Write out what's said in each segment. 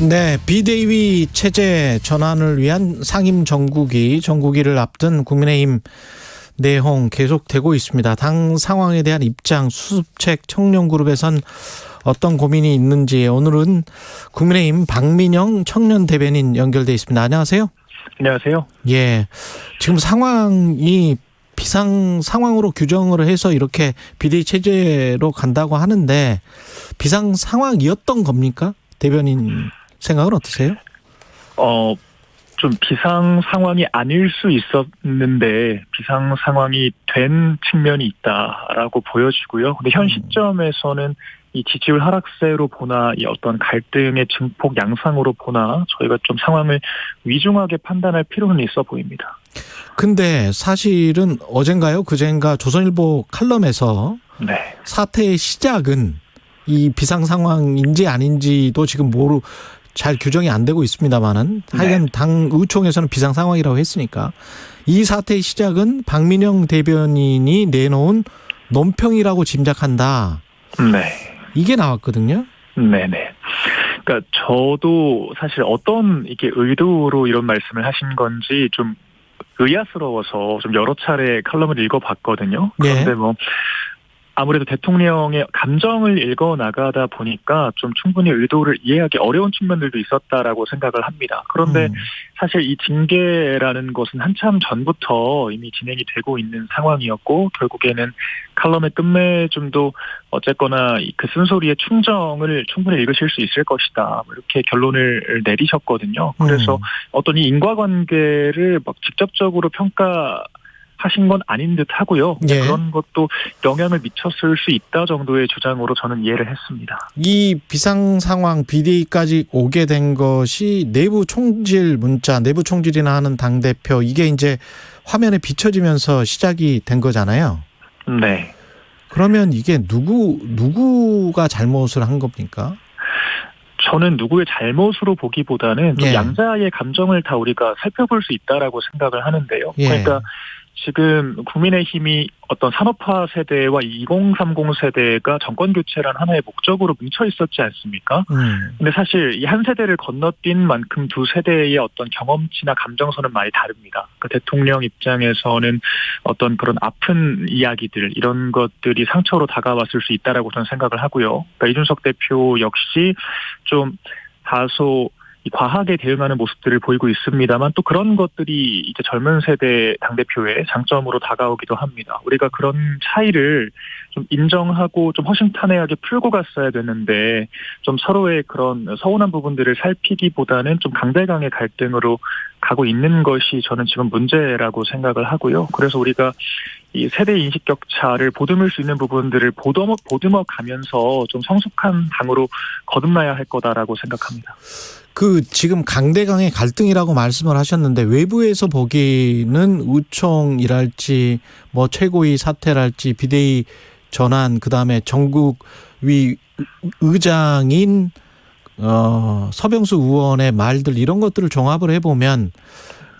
네, 비대위 체제 전환을 위한 상임 정국위를 앞둔 국민의힘 내홍 계속되고 있습니다. 당 상황에 대한 입장, 수습책 청년그룹에선 어떤 고민이 있는지 오늘은 국민의힘 박민영 청년 대변인 연결돼 있습니다. 안녕하세요. 안녕하세요. 예, 지금 상황이 비상 상황으로 규정을 해서 이렇게 비대위 체제로 간다고 하는데 비상 상황이었던 겁니까? 대변인 생각은 어떠세요? 좀 비상 상황이 아닐 수 있었는데 비상 상황이 된 측면이 있다라고 보여지고요. 근데 현 시점에서는 이 지지율 하락세로 보나 이 어떤 갈등의 증폭 양상으로 보나 저희가 좀 상황을 위중하게 판단할 필요는 있어 보입니다. 근데 사실은 어젠가요? 그젠가 조선일보 칼럼에서 네. 사태의 시작은 이 비상 상황인지 아닌지도 지금 잘 규정이 안 되고 있습니다만은 하여간 당 의총에서는 비상 상황이라고 했으니까 이 사태의 시작은 박민영 대변인이 내놓은 논평이라고 짐작한다. 네. 이게 나왔거든요. 네네. 그러니까 저도 사실 어떤 이게 의도로 이런 말씀을 하신 건지 좀 의아스러워서 좀 여러 차례 칼럼을 읽어봤거든요. 그런데 아무래도 대통령의 감정을 읽어 나가다 보니까 좀 충분히 의도를 이해하기 어려운 측면들도 있었다라고 생각을 합니다. 그런데 사실 이 징계라는 것은 한참 전부터 이미 진행이 되고 있는 상황이었고 결국에는 칼럼의 끝맺음도 어쨌거나 그 쓴소리의 충정을 충분히 읽으실 수 있을 것이다. 이렇게 결론을 내리셨거든요. 그래서 어떤 이 인과관계를 막 직접적으로 하신 건 아닌 듯 하고요. 예. 그런 것도 영향을 미쳤을 수 있다 정도의 주장으로 저는 이해를 했습니다. 이 비상 상황 비대위까지 오게 된 것이 내부 총질 문자, 내부 총질이나 하는 당대표 이게 이제 화면에 비춰지면서 시작이 된 거잖아요. 네. 그러면 이게 누구가 잘못을 한 겁니까? 저는 누구의 잘못으로 보기보다는 좀 양자의 감정을 다 우리가 살펴볼 수 있다라고 생각을 하는데요. 그러니까 지금 국민의힘이 어떤 산업화 세대와 2030 세대가 정권 교체란 하나의 목적으로 뭉쳐 있었지 않습니까? 근데 사실 이 한 세대를 건너뛴 만큼 두 세대의 어떤 경험치나 감정선은 많이 다릅니다. 그 대통령 입장에서는 어떤 그런 아픈 이야기들 이런 것들이 상처로 다가왔을 수 있다라고 저는 생각을 하고요. 그러니까 이준석 대표 역시 좀 다소 과하게 대응하는 모습들을 보이고 있습니다만 또 그런 것들이 이제 젊은 세대 당대표의 장점으로 다가오기도 합니다. 우리가 그런 차이를 좀 인정하고 좀 허심탄회하게 풀고 갔어야 되는데 좀 서로의 그런 서운한 부분들을 살피기보다는 좀 강대강의 갈등으로 가고 있는 것이 저는 지금 문제라고 생각을 하고요. 그래서 우리가 이 세대 인식 격차를 보듬을 수 있는 부분들을 보듬어 가면서 좀 성숙한 당으로 거듭나야 할 거다라고 생각합니다. 지금 강대강의 갈등이라고 말씀을 하셨는데 외부에서 보기는 의총이랄지 최고위 사퇴랄지 비대위 전환 그다음에 전국위 의장인 서병수 의원의 말들 이런 것들을 종합을 해보면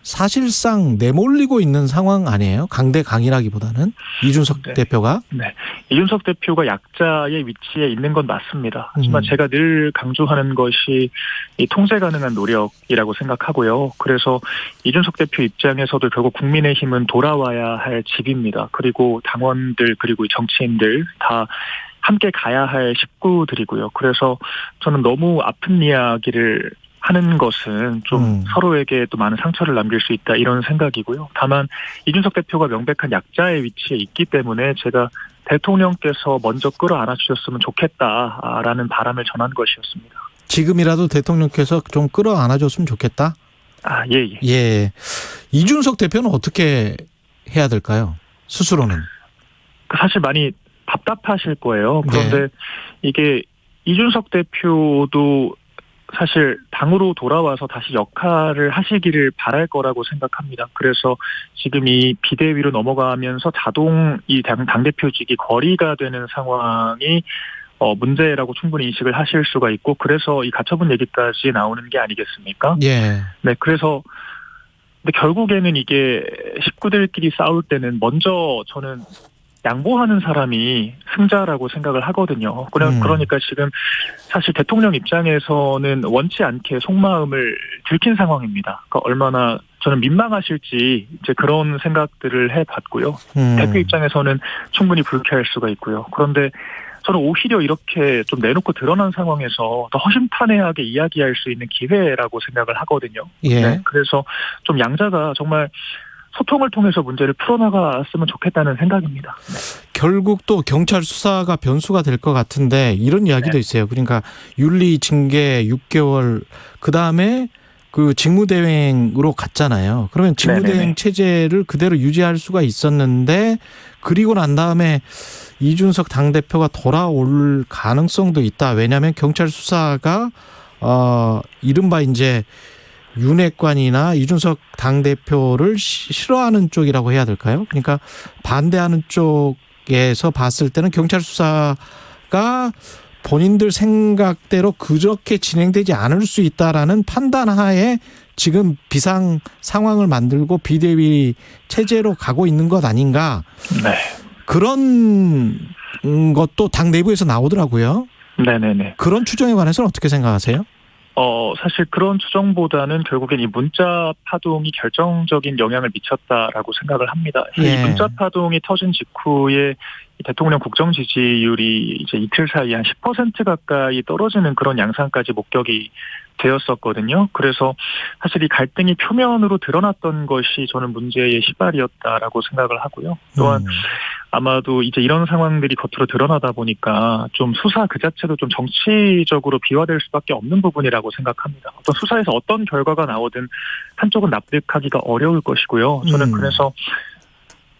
사실상 내몰리고 있는 상황 아니에요? 강대강이라기보다는 이준석 대표가? 네. 이준석 대표가 약자의 위치에 있는 건 맞습니다. 하지만 제가 늘 강조하는 것이 이 통제 가능한 노력이라고 생각하고요. 그래서 이준석 대표 입장에서도 결국 국민의힘은 돌아와야 할 집입니다. 그리고 당원들 그리고 정치인들 다 함께 가야 할 식구들이고요. 그래서 저는 너무 아픈 이야기를 하는 것은 좀 서로에게 또 많은 상처를 남길 수 있다 이런 생각이고요. 다만 이준석 대표가 명백한 약자의 위치에 있기 때문에 제가 대통령께서 먼저 끌어안아 주셨으면 좋겠다라는 바람을 전한 것이었습니다. 지금이라도 대통령께서 좀 끌어안아 줬으면 좋겠다? 예. 이준석 대표는 어떻게 해야 될까요? 스스로는. 사실 많이 답답하실 거예요. 그런데 이게 이준석 대표도 사실 당으로 돌아와서 다시 역할을 하시기를 바랄 거라고 생각합니다. 그래서 지금 이 비대위로 넘어가면서 자동 이 당대표직이 거리가 되는 상황이 문제라고 충분히 인식을 하실 수가 있고 그래서 이 가처분 얘기까지 나오는 게 아니겠습니까? 예. 네, 그래서 근데 결국에는 이게 식구들끼리 싸울 때는 먼저 저는 양보하는 사람이 승자라고 생각을 하거든요. 그러니까 지금 사실 대통령 입장에서는 원치 않게 속마음을 들킨 상황입니다. 그러니까 얼마나 저는 민망하실지 이제 그런 생각들을 해봤고요. 대표 입장에서는 충분히 불쾌할 수가 있고요. 그런데 저는 오히려 이렇게 좀 내놓고 드러난 상황에서 더 허심탄회하게 이야기할 수 있는 기회라고 생각을 하거든요. 예. 네, 그래서 좀 양자가 정말 소통을 통해서 문제를 풀어나갔으면 좋겠다는 생각입니다. 네. 결국 또 경찰 수사가 변수가 될 것 같은데 이런 이야기도 네. 있어요. 그러니까 윤리 징계 6개월 그다음에 그 직무대행으로 갔잖아요. 그러면 직무대행 네네네. 체제를 그대로 유지할 수가 있었는데 그리고 난 다음에 이준석 당대표가 돌아올 가능성도 있다. 왜냐하면 경찰 수사가 이른바 이제 윤핵관이나 이준석 당대표를 싫어하는 쪽이라고 해야 될까요? 그러니까 반대하는 쪽에서 봤을 때는 경찰 수사가 본인들 생각대로 그렇게 진행되지 않을 수 있다라는 판단하에 지금 비상 상황을 만들고 비대위 체제로 가고 있는 것 아닌가. 네. 그런 것도 당 내부에서 나오더라고요. 네네네. 그런 추정에 관해서는 어떻게 생각하세요? 사실 그런 추정보다는 결국엔 이 문자 파동이 결정적인 영향을 미쳤다라고 생각을 합니다. 예. 이 문자 파동이 터진 직후에 이 대통령 국정 지지율이 이제 이틀 사이에 한 10% 가까이 떨어지는 그런 양상까지 목격이 되었었거든요. 그래서 사실 이 갈등이 표면으로 드러났던 것이 저는 문제의 시발이었다라고 생각을 하고요. 또한 아마도 이제 이런 상황들이 겉으로 드러나다 보니까 좀 수사 그 자체도 좀 정치적으로 비화될 수밖에 없는 부분이라고 생각합니다. 어떤 수사에서 어떤 결과가 나오든 한쪽은 납득하기가 어려울 것이고요. 저는 그래서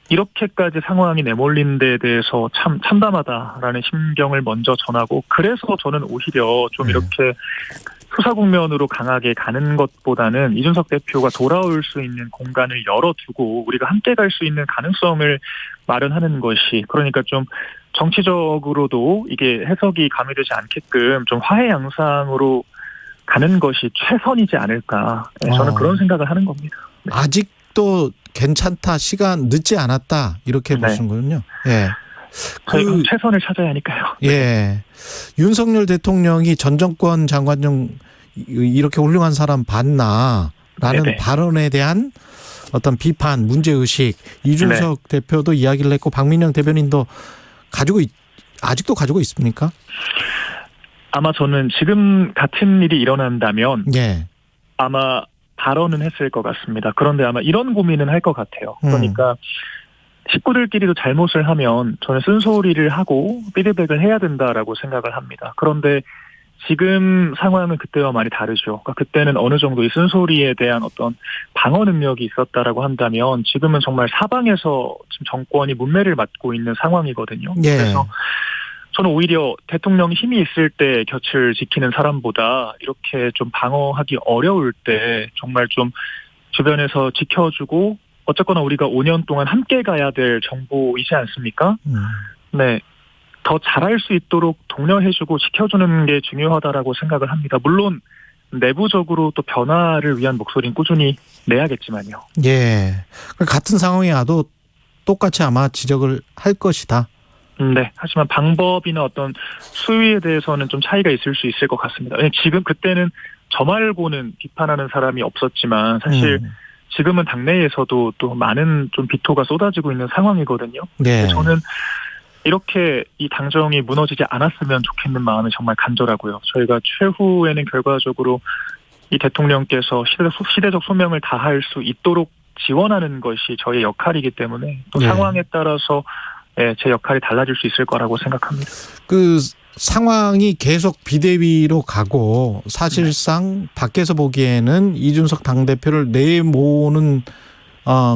이렇게까지 상황이 내몰린 데 대해서 참 참담하다라는 심경을 먼저 전하고, 그래서 저는 오히려 좀 이렇게 수사 국면으로 강하게 가는 것보다는 이준석 대표가 돌아올 수 있는 공간을 열어두고 우리가 함께 갈 수 있는 가능성을 마련하는 것이, 그러니까 좀 정치적으로도 이게 해석이 가미되지 않게끔 좀 화해 양상으로 가는 것이 최선이지 않을까. 저는 그런 생각을 하는 겁니다. 네. 아직도 괜찮다, 시간 늦지 않았다 이렇게 네. 보시는군요. 예. 저희 최선을 찾아야 하니까요. 예. 윤석열 대통령이 전 정권 장관 중 이렇게 훌륭한 사람 봤나라는 네네. 발언에 대한 어떤 비판, 문제의식, 이준석 대표도 이야기를 했고 박민영 대변인도 아직도 가지고 있습니까? 아마 저는 지금 같은 일이 일어난다면 예. 아마 발언은 했을 것 같습니다. 그런데 아마 이런 고민은 할 것 같아요. 그러니까 식구들끼리도 잘못을 하면 저는 쓴소리를 하고 피드백을 해야 된다라고 생각을 합니다. 그런데 지금 상황은 그때와 많이 다르죠. 그러니까 그때는 어느 정도 이 쓴소리에 대한 어떤 방어 능력이 있었다라고 한다면 지금은 정말 사방에서 지금 정권이 문매를 맞고 있는 상황이거든요. 예. 그래서 저는 오히려 대통령이 힘이 있을 때 곁을 지키는 사람보다 이렇게 좀 방어하기 어려울 때 정말 좀 주변에서 지켜주고, 어쨌거나 우리가 5년 동안 함께 가야 될 정부이지 않습니까? 네. 더 잘할 수 있도록 독려해주고 지켜주는 게 중요하다라고 생각을 합니다. 물론 내부적으로 또 변화를 위한 목소리는 꾸준히 내야겠지만요. 예. 같은 상황이 와도 똑같이 아마 지적을 할 것이다. 네. 하지만 방법이나 어떤 수위에 대해서는 좀 차이가 있을 수 있을 것 같습니다. 지금 그때는 저 말고는 비판하는 사람이 없었지만 사실 지금은 당내에서도 또 많은 좀 비토가 쏟아지고 있는 상황이거든요. 네. 저는 이렇게 이 당정이 무너지지 않았으면 좋겠는 마음이 정말 간절하고요. 저희가 최후에는 결과적으로 이 대통령께서 시대적 소명을 다할 수 있도록 지원하는 것이 저희의 역할이기 때문에 또 상황에 따라서 제 역할이 달라질 수 있을 거라고 생각합니다. 그 상황이 계속 비대위로 가고 사실상 밖에서 보기에는 이준석 당대표를 내모는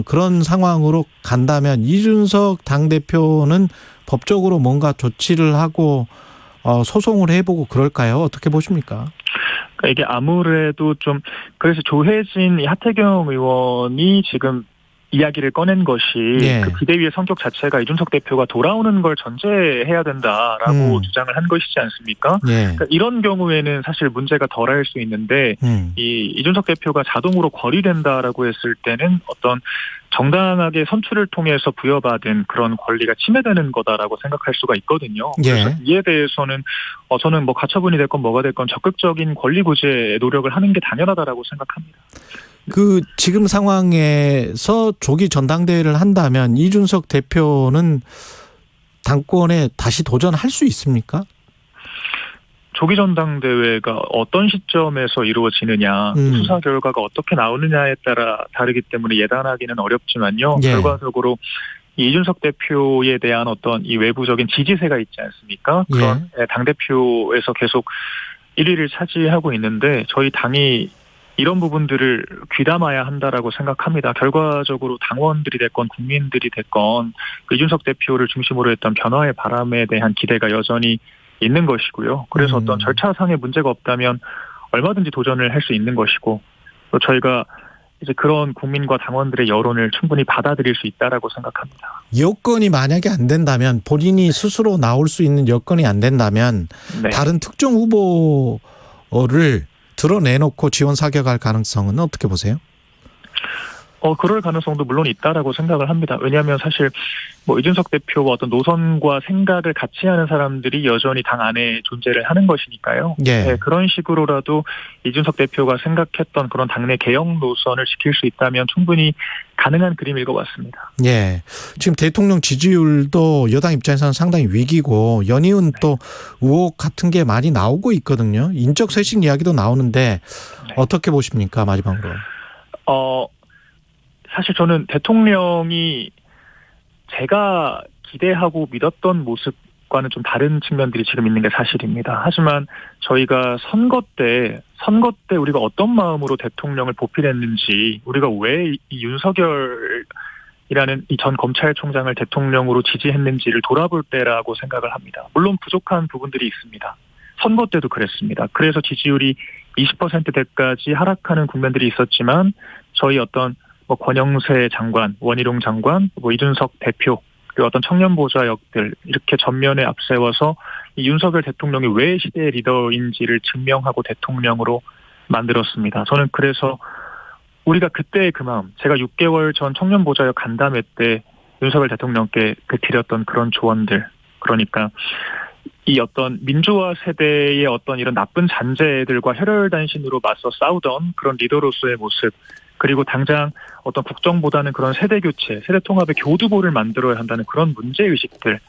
그런 상황으로 간다면 이준석 당대표는 법적으로 뭔가 조치를 하고 소송을 해보고 그럴까요? 어떻게 보십니까? 그러니까 이게 아무래도 좀, 그래서 조혜진 하태경 의원이 지금 이야기를 꺼낸 것이 예. 그 비대위의 성격 자체가 이준석 대표가 돌아오는 걸 전제해야 된다라고 주장을 한 것이지 않습니까? 예. 그러니까 이런 경우에는 사실 문제가 덜할 수 있는데 이준석 대표가 자동으로 거리된다라고 했을 때는 어떤 정당하게 선출을 통해서 부여받은 그런 권리가 침해되는 거다라고 생각할 수가 있거든요. 그래서 예. 이에 대해서는 저는 뭐 가처분이 됐건 뭐가 됐건 적극적인 권리 구제 노력을 하는 게 당연하다라고 생각합니다. 지금 상황에서 조기 전당대회를 한다면 이준석 대표는 당권에 다시 도전할 수 있습니까? 조기 전당대회가 어떤 시점에서 이루어지느냐, 수사 결과가 어떻게 나오느냐에 따라 다르기 때문에 예단하기는 어렵지만요. 예. 결과적으로 이준석 대표에 대한 어떤 이 외부적인 지지세가 있지 않습니까? 그런 당대표에서 계속 1위를 차지하고 있는데 저희 당이 이런 부분들을 귀담아야 한다라고 생각합니다. 결과적으로 당원들이 됐건 국민들이 됐건 그 이준석 대표를 중심으로 했던 변화의 바람에 대한 기대가 여전히 있는 것이고요. 그래서 어떤 절차상의 문제가 없다면 얼마든지 도전을 할 수 있는 것이고 또 저희가 이제 그런 국민과 당원들의 여론을 충분히 받아들일 수 있다라고 생각합니다. 여건이 만약에 안 된다면 본인이 스스로 나올 수 있는 여건이 안 된다면 네. 다른 특정 후보를 드러내놓고 지원 사격할 가능성은 어떻게 보세요? 그럴 가능성도 물론 있다라고 생각을 합니다. 왜냐하면 사실 뭐 이준석 대표와 어떤 노선과 생각을 같이 하는 사람들이 여전히 당 안에 존재를 하는 것이니까요. 예. 네, 그런 식으로라도 이준석 대표가 생각했던 그런 당내 개혁 노선을 지킬 수 있다면 충분히 가능한 그림일 것 같습니다. 예. 지금 대통령 지지율도 여당 입장에서는 상당히 위기고 연이은 또 의혹 같은 게 많이 나오고 있거든요. 인적 쇄신 이야기도 나오는데 어떻게 보십니까? 마지막으로. 사실 저는 대통령이 제가 기대하고 믿었던 모습과는 좀 다른 측면들이 지금 있는 게 사실입니다. 하지만 저희가 선거 때 우리가 어떤 마음으로 대통령을 보필했는지, 우리가 왜 이 윤석열이라는 이 전 검찰총장을 대통령으로 지지했는지를 돌아볼 때라고 생각을 합니다. 물론 부족한 부분들이 있습니다. 선거 때도 그랬습니다. 그래서 지지율이 20%대까지 하락하는 국면들이 있었지만 저희 어떤 권영세 장관, 원희룡 장관, 이준석 대표, 그리고 어떤 청년 보좌역들 이렇게 전면에 앞세워서 이 윤석열 대통령이 왜 시대의 리더인지를 증명하고 대통령으로 만들었습니다. 저는 그래서 우리가 그때의 그 마음, 제가 6개월 전 청년 보좌역 간담회 때 윤석열 대통령께 드렸던 그런 조언들, 그러니까 이 어떤 민주화 세대의 어떤 이런 나쁜 잔재들과 혈혈단신으로 맞서 싸우던 그런 리더로서의 모습, 그리고 당장 어떤 국정보다는 그런 세대교체, 세대통합의 교두보를 만들어야 한다는 그런 문제의식들,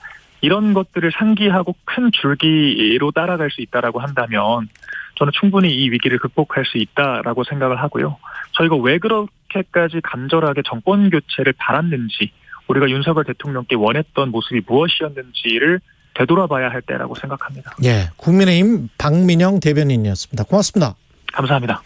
이런 것들을 상기하고 큰 줄기로 따라갈 수 있다라고 한다면 저는 충분히 이 위기를 극복할 수 있다라고 생각을 하고요. 저희가 왜 그렇게까지 간절하게 정권 교체를 바랐는지, 우리가 윤석열 대통령께 원했던 모습이 무엇이었는지를 되돌아봐야 할 때라고 생각합니다. 예, 국민의힘 박민영 대변인이었습니다. 고맙습니다. 감사합니다.